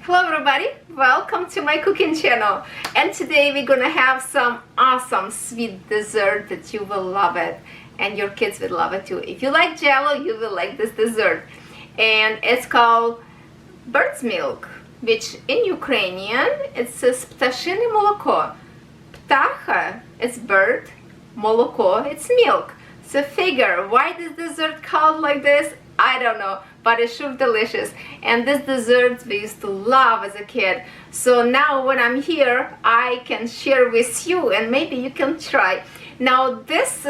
Hello everybody, welcome to my cooking channel, and today we're gonna have some awesome sweet dessert that you will love it and your kids will love it too. If you like jello, you will like this dessert, and it's called bird's milk, which in Ukrainian it says ptaszyne moloko. Ptacha, it's bird, moloko, it's milk. So figure why this dessert called like this, I don't know, but it's sure delicious. And this dessert we used to love as a kid. So now when I'm here, I can share with you and maybe you can try. Now this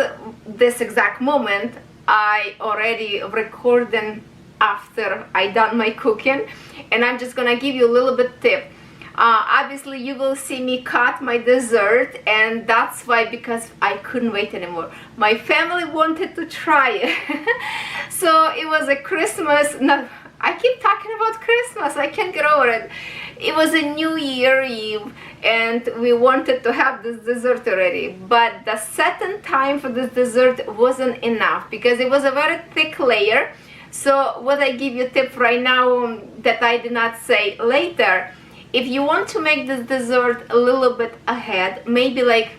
exact moment, I already recorded after I done my cooking, and I'm just gonna give you a little bit tip. Obviously you will see me cut my dessert, and that's why, because I couldn't wait anymore. My family wanted to try it. So it was a Christmas, no, I keep talking about Christmas, I can't get over it. It was a New Year Eve and we wanted to have this dessert already, but the setting time for this dessert wasn't enough because it was a very thick layer. So what I give you a tip right now that I did not say later, if you want to make this dessert a little bit ahead, maybe like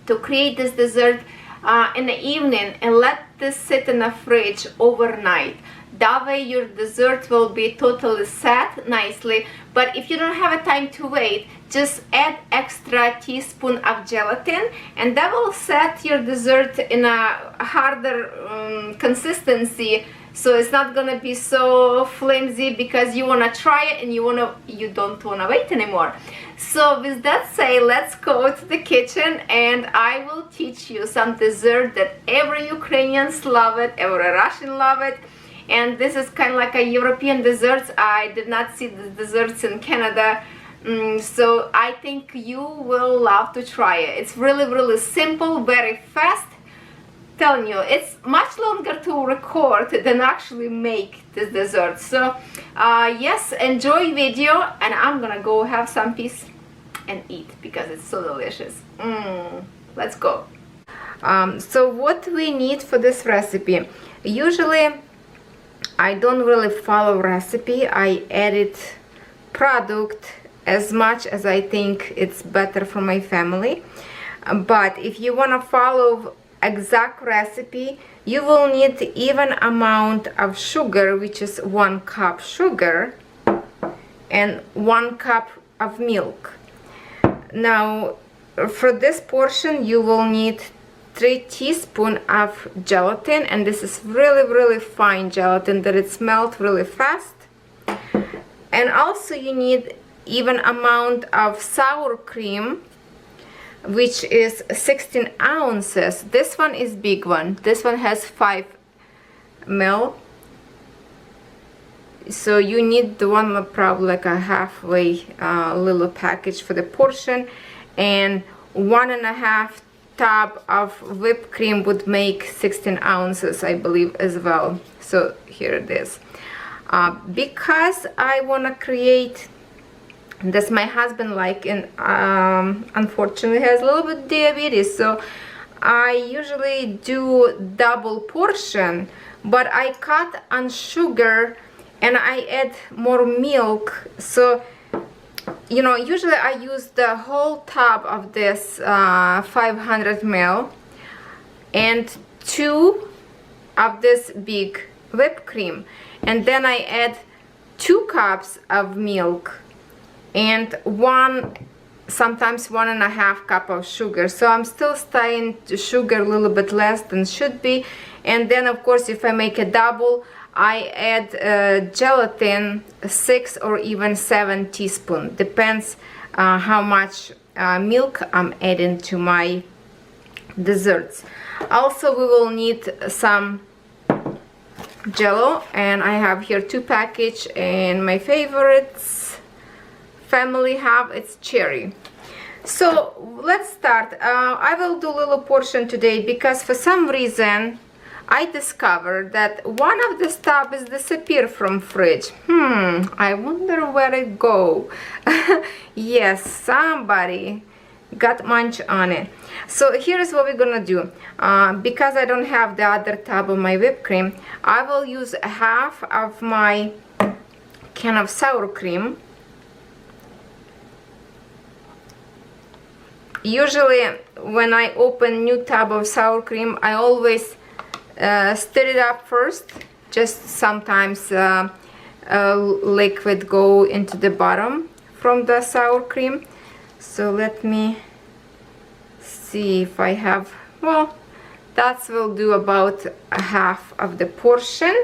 to create this dessert in the evening and let this sit in the fridge overnight. That way your dessert will be totally set nicely. But if you don't have a time to wait, just add extra teaspoon of gelatin, and that will set your dessert in a harder consistency. So it's not gonna be so flimsy because you wanna try it and you don't wanna wait anymore. So with that said, let's go to the kitchen and I will teach you some dessert that every Ukrainians love it, every Russian love it. And this is kind of like a European dessert. I did not see the desserts in Canada. So I think you will love to try it. It's really simple, very fast. Telling you, it's much longer to record than actually make this dessert. So yes, enjoy video, and I'm gonna go have some piece and eat because it's so delicious. Let's go. So what we need for this recipe, usually I don't really follow recipe, I edit product as much as I think it's better for my family. But if you want to follow exact recipe, you will need even amount of sugar, which is 1 cup sugar, and 1 cup of milk. Now for this portion you will need 3 teaspoons of gelatin, and this is really fine gelatin that it's melt really fast. And also you need even amount of sour cream, which is 16 ounces. This one is big one. This one has 5 ml. So you need the one probably like a halfway little package for the portion, and 1.5 tub of whipped cream would make 16 ounces, I believe, as well. So here it is. Because I want to create this, my husband like, and unfortunately has a little bit of diabetes, so I usually do double portion, but I cut on sugar and I add more milk. So you know, usually I use the whole tub of this 500 ml and 2 of this big whipped cream, and then I add 2 cups of milk and sometimes 1.5 cup of sugar. So I'm still staying to sugar a little bit less than should be. And then of course if I make a double, I add gelatin 6 or even 7 teaspoons, depends how much milk I'm adding to my desserts. Also we will need some jello, and I have here 2 packages, and my favorites family have, it's cherry. So let's start. I will do a little portion today because for some reason I discovered that one of the stuff is disappeared from fridge. I wonder where it go. Yes, somebody got munch on it. So here's what we're gonna do. Because I don't have the other tub of my whipped cream, I will use half of my can of sour cream, Usually when I open new tub of sour cream, I always stir it up first. Just sometimes liquid go into the bottom from the sour cream. So let me see if I have, well, that will do about a half of the portion.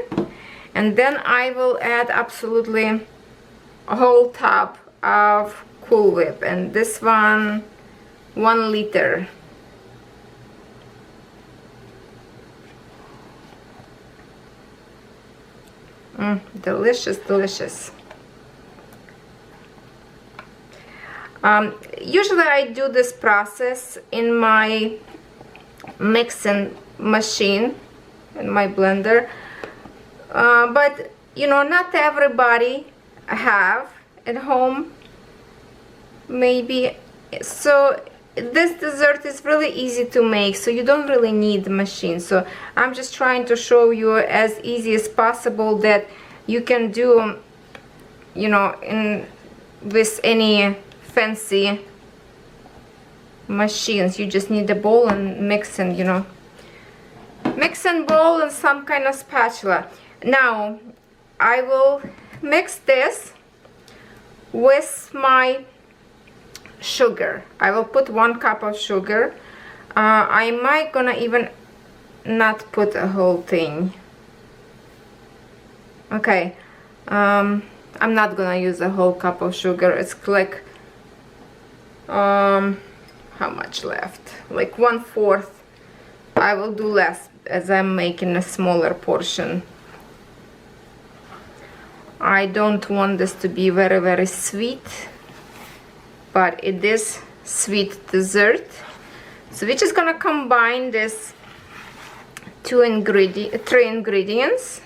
And then I will add absolutely a whole tub of Cool Whip, and this one 1 liter. Delicious, delicious. Usually I do this process in my mixing machine, in my blender, but you know, not everybody have at home maybe. So this dessert is really easy to make, so you don't really need the machine. So I'm just trying to show you as easy as possible that you can do, you know, with any fancy machines. You just need a bowl and mix, and you know, mix and bowl and some kind of spatula. Now I will mix this with my sugar. I will put 1 cup of sugar. I might gonna even not put a whole thing. Okay, I'm not gonna use a whole cup of sugar. It's like how much left? Like 1/4. I will do less as I'm making a smaller portion. I don't want this to be very, very sweet, but it is sweet dessert. So we're just gonna combine this 3 ingredients.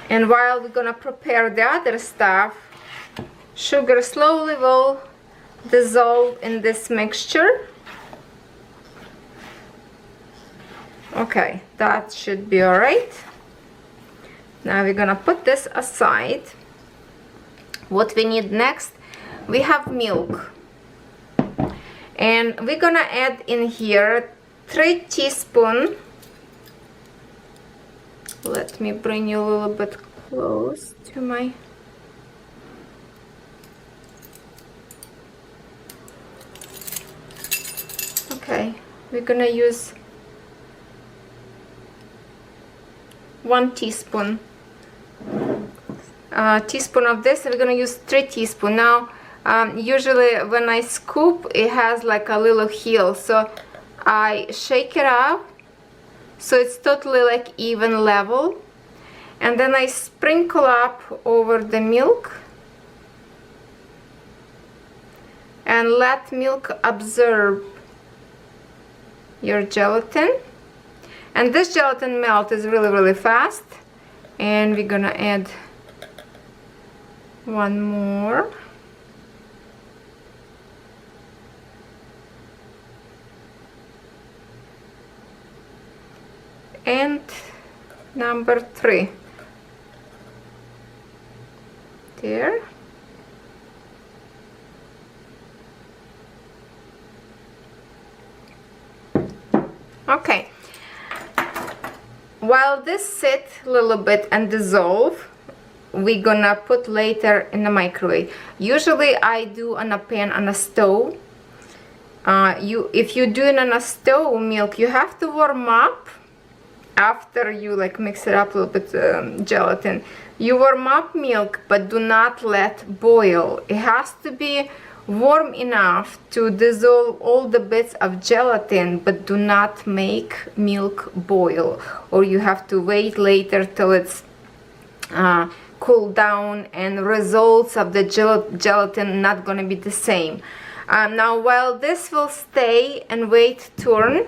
And while we're gonna prepare the other stuff, sugar slowly will dissolve in this mixture. Okay, that should be all right. Now we're gonna put this aside. What we need next, we have milk, and we're gonna add in here 3 teaspoons. Let me bring you a little bit close to my, okay, we're gonna use 1 teaspoon. Teaspoon of this, and we're gonna use 3 teaspoons. Now usually when I scoop, it has like a little heel, so I shake it up so it's totally like even level, and then I sprinkle up over the milk and let milk absorb your gelatin. And this gelatin melt is really, really fast. And we're gonna add 1 more. And number 3. There. Okay. While this sit a little bit and dissolve, we're gonna put later in the microwave. Usually I do on a pan on a stove. If you do it on a stove milk, you have to warm up after you like mix it up a little bit gelatin. You warm up milk, but do not let boil. It has to be warm enough to dissolve all the bits of gelatin, but do not make milk boil, or you have to wait later till it's cool down, and results of the gelatin not gonna be the same. Now while this will stay and wait turn,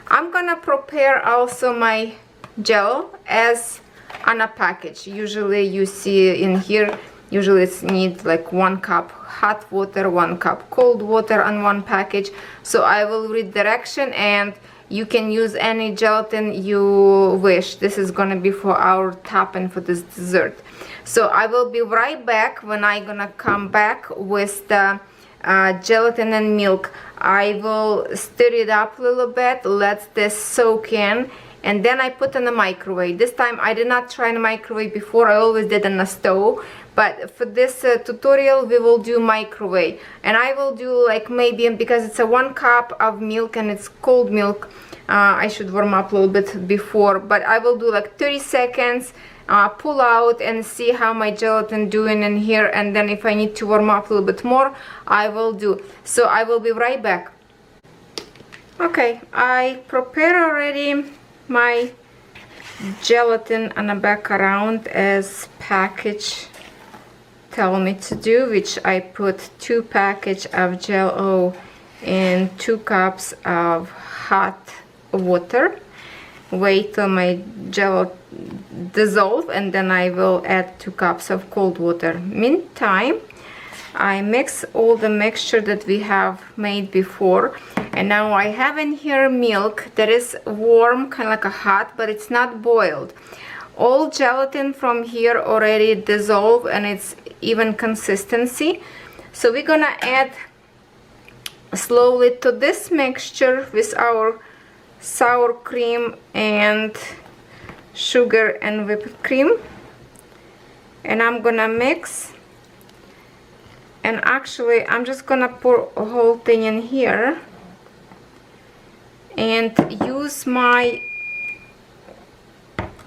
I'm gonna prepare also my gel as on a package. Usually you see in here, usually it's need like 1 cup hot water, 1 cup cold water on 1 package. So I will read direction, and you can use any gelatin you wish. This is gonna be for our topping for this dessert. So I will be right back when I'm gonna come back with the gelatin and milk. I will stir it up a little bit, let this soak in, and then I put in the microwave. This time I did not try in the microwave before, I always did on the stove, but for this tutorial we will do microwave. And I will do like maybe, because it's a 1 cup of milk and it's cold milk, I should warm up a little bit before, but I will do like 30 seconds, pull out and see how my gelatin doing in here, and then if I need to warm up a little bit more, I will do. So I will be right back. Okay, I prepared already my gelatin on the back around as package tell me to do, which I put 2 package of Jell-O in 2 cups of hot water. Wait till my gel dissolve, and then I will add 2 cups of cold water. Meantime, I mix all the mixture that we have made before, and now I have in here milk that is warm, kind of like a hot, but it's not boiled. All gelatin from here already dissolved and it's even consistency. So we're gonna add slowly to this mixture with our sour cream and sugar and whipped cream, and I'm gonna mix. And actually I'm just gonna pour a whole thing in here and use my,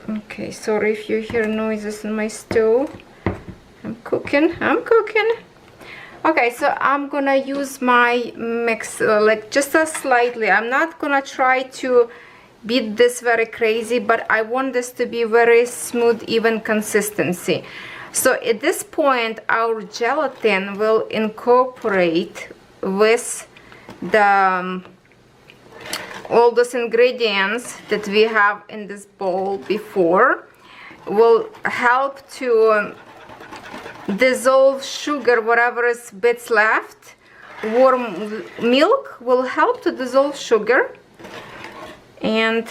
okay, sorry if you hear noises in my stove, I'm cooking. Okay, so I'm gonna use my mix like just a slightly. I'm not gonna try to beat this very crazy, but I want this to be very smooth, even consistency. So at this point our gelatin will incorporate with the all those ingredients that we have in this bowl before, will help to dissolve sugar, whatever is bits left. Warm milk will help to dissolve sugar, and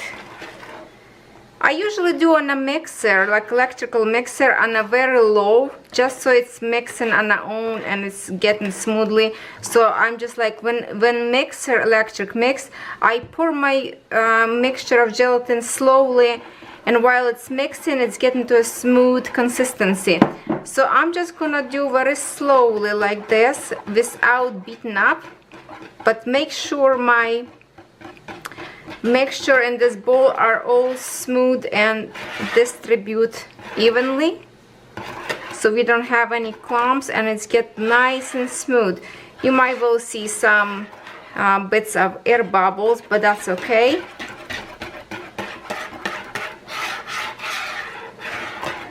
I usually do on a mixer, like electrical mixer, on a very low, just so it's mixing on its own and it's getting smoothly. So I'm just like, when mixer electric mix, I pour my mixture of gelatin slowly, and while it's mixing, it's getting to a smooth consistency. So I'm just gonna do very slowly like this without beating up, but make sure my mixture in this bowl are all smooth and distribute evenly, so we don't have any clumps and it's get nice and smooth. You might well see some bits of air bubbles, but that's okay.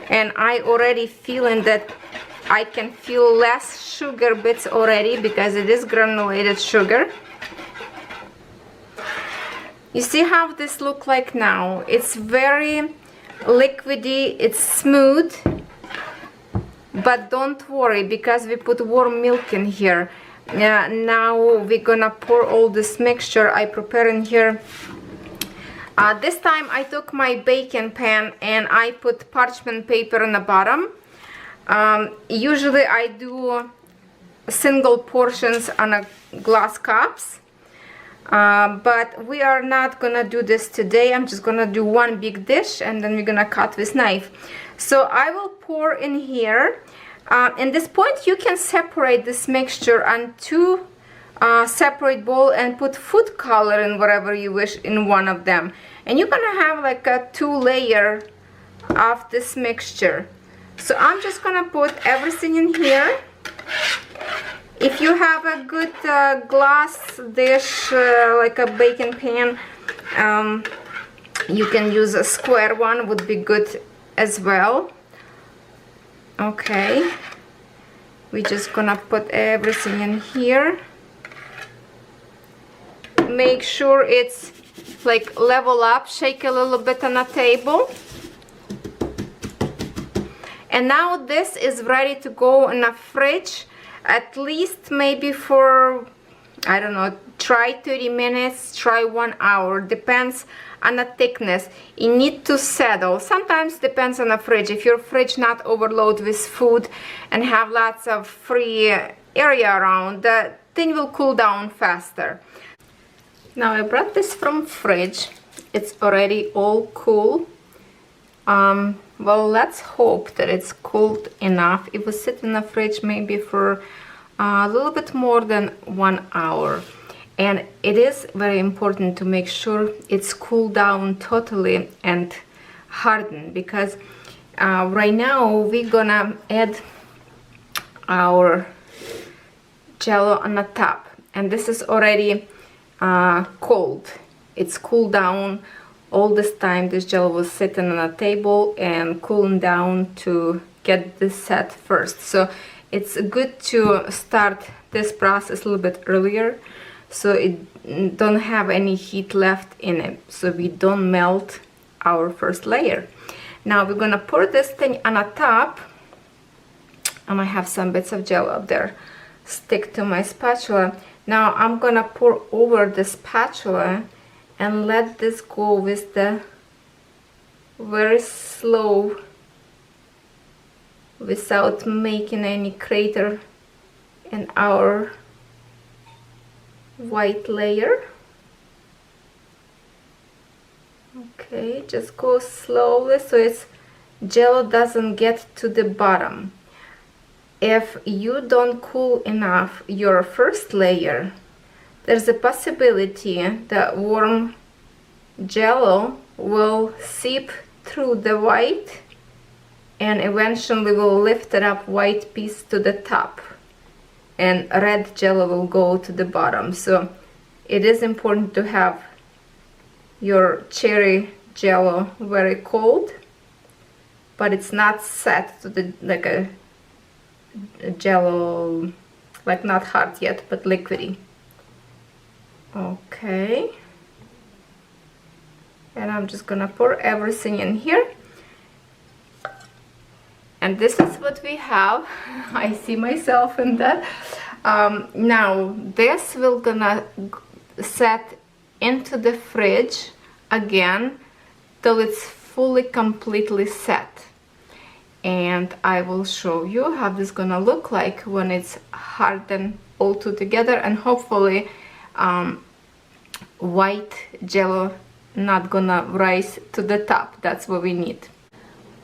And I already feeling that I can feel less sugar bits already, because it is granulated sugar. You see how this look like now? It's very liquidy, it's smooth, but don't worry, because we put warm milk in here. Now we're gonna pour all this mixture I prepare in here. This time I took my baking pan and I put parchment paper on the bottom. Usually I do single portions on a glass cups. But we are not gonna do this today. I'm just gonna do one big dish and then we're gonna cut with knife. So I will pour in here. In this point you can separate this mixture on 2 separate bowl and put food color in whatever you wish in one of them, and you're gonna have like a 2 layer of this mixture. So I'm just gonna put everything in here. If you have a good glass dish, like a baking pan, you can use a square one, would be good as well. Okay, we're just gonna put everything in here. Make sure it's like level up, shake a little bit on the table. And now this is ready to go in the fridge, at least maybe for, I don't know, try 30 minutes, try 1 hour, depends on the thickness. You need to settle. Sometimes depends on the fridge. If your fridge not overloaded with food and have lots of free area around, the thing will cool down faster. Now I brought this from fridge. It's already all cool. Well, let's hope that it's cooled enough. It will sit in the fridge maybe for a little bit more than 1 hour. And it is very important to make sure it's cooled down totally and hardened, because right now we're gonna add our Jello on the top, and this is already cold. It's cooled down. All this time this Jello was sitting on a table and cooling down to get this set first. So it's good to start this process a little bit earlier, so it don't have any heat left in it, so we don't melt our first layer. Now we're gonna pour this thing on the top, and I have some bits of Jello up there stick to my spatula. Now I'm gonna pour over the spatula and let this go with the very slow, without making any crater in our white layer. Okay, just go slowly so its Jello doesn't get to the bottom. If you don't cool enough your first layer, there's a possibility that warm Jello will seep through the white and eventually will lift it up white piece to the top, and red Jello will go to the bottom. So it is important to have your cherry Jello very cold, but it's not set to the like a Jello, like not hard yet, but liquidy. Okay, and I'm just gonna pour everything in here, and this is what we have. I see myself in that. Now this will gonna set into the fridge again till it's fully completely set, and I will show you how this is gonna look like when it's hardened all together, and hopefully white Jello not gonna rise to the top. That's what we need.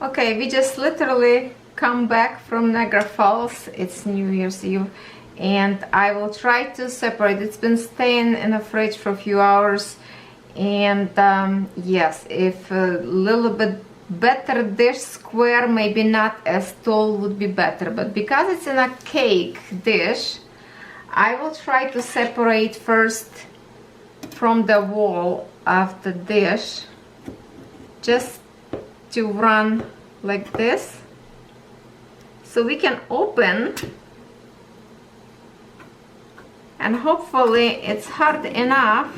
Okay, we just literally come back from Niagara Falls. It's New Year's Eve, and I will try to separate. It's been staying in the fridge for a few hours, and yes, if a little bit better dish, square, maybe not as tall, would be better, but because it's in a cake dish, I will try to separate first from the wall of the dish, just to run like this, so we can open, and hopefully it's hard enough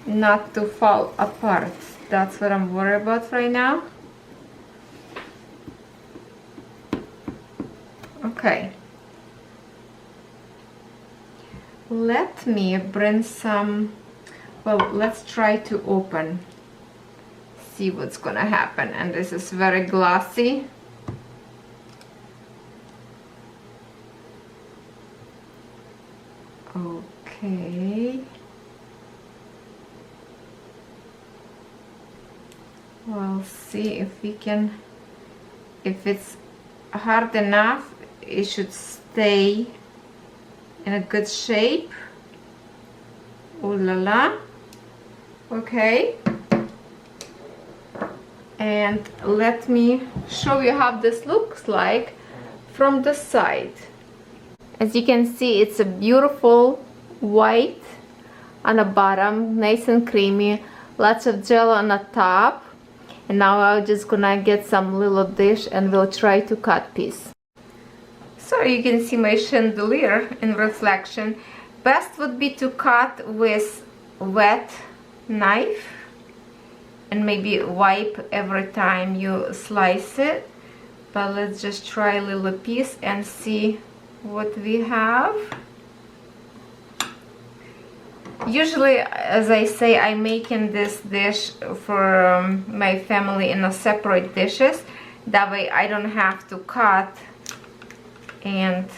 not to fall apart. That's what I'm worried about right now. Okay, let me bring some, well, let's try to open, see what's gonna happen. And this is very glossy. Okay, we'll see if we can, if it's hard enough, it should stay in a good shape. Ooh la la. Okay, and let me show you how this looks like from the side. As you can see, it's a beautiful white on the bottom, nice and creamy, lots of Jello on the top. And now I'm just gonna get some little dish and we'll try to cut piece. So you can see my chandelier in reflection. Best would be to cut with wet knife and maybe wipe every time you slice it. But let's just try a little piece and see what we have. Usually, as I say, I'm making this dish for my family in a separate dishes. That way I don't have to cut and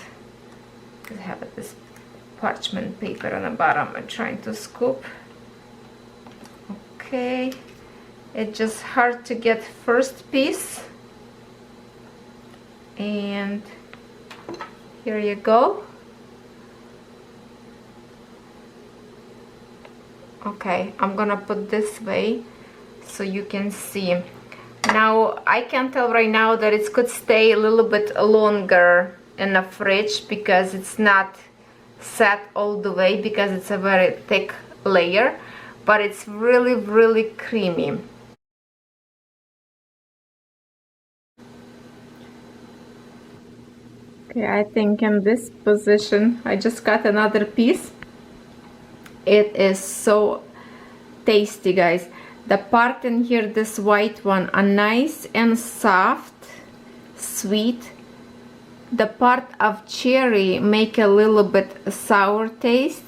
have this parchment paper on the bottom. I'm trying to scoop. Okay, it's just hard to get first piece. And here you go. Okay, I'm gonna put this way so you can see. Now I can tell right now that it could stay a little bit longer in the fridge because it's not set all the way, because it's a very thick layer, but it's really creamy. Okay, I think in this position I just got another piece. It is so tasty, guys. The part in here, this white one, are nice and soft, sweet. The part of cherry make a little bit sour taste.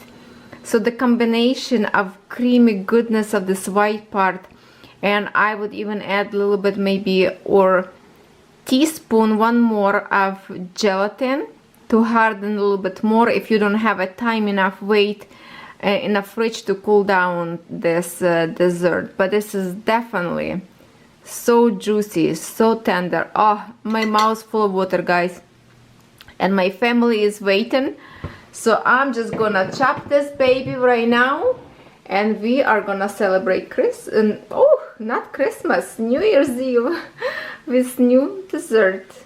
So the combination of creamy goodness of this white part, and I would even add a little bit, maybe, or teaspoon, one more of gelatin to harden a little bit more if you don't have a time enough wait in the fridge to cool down this dessert. But this is definitely so juicy, so tender. Oh, my mouth's full of water, guys, and my family is waiting, so I'm just gonna chop this baby right now, and we are gonna celebrate not Christmas, New Year's Eve with new dessert.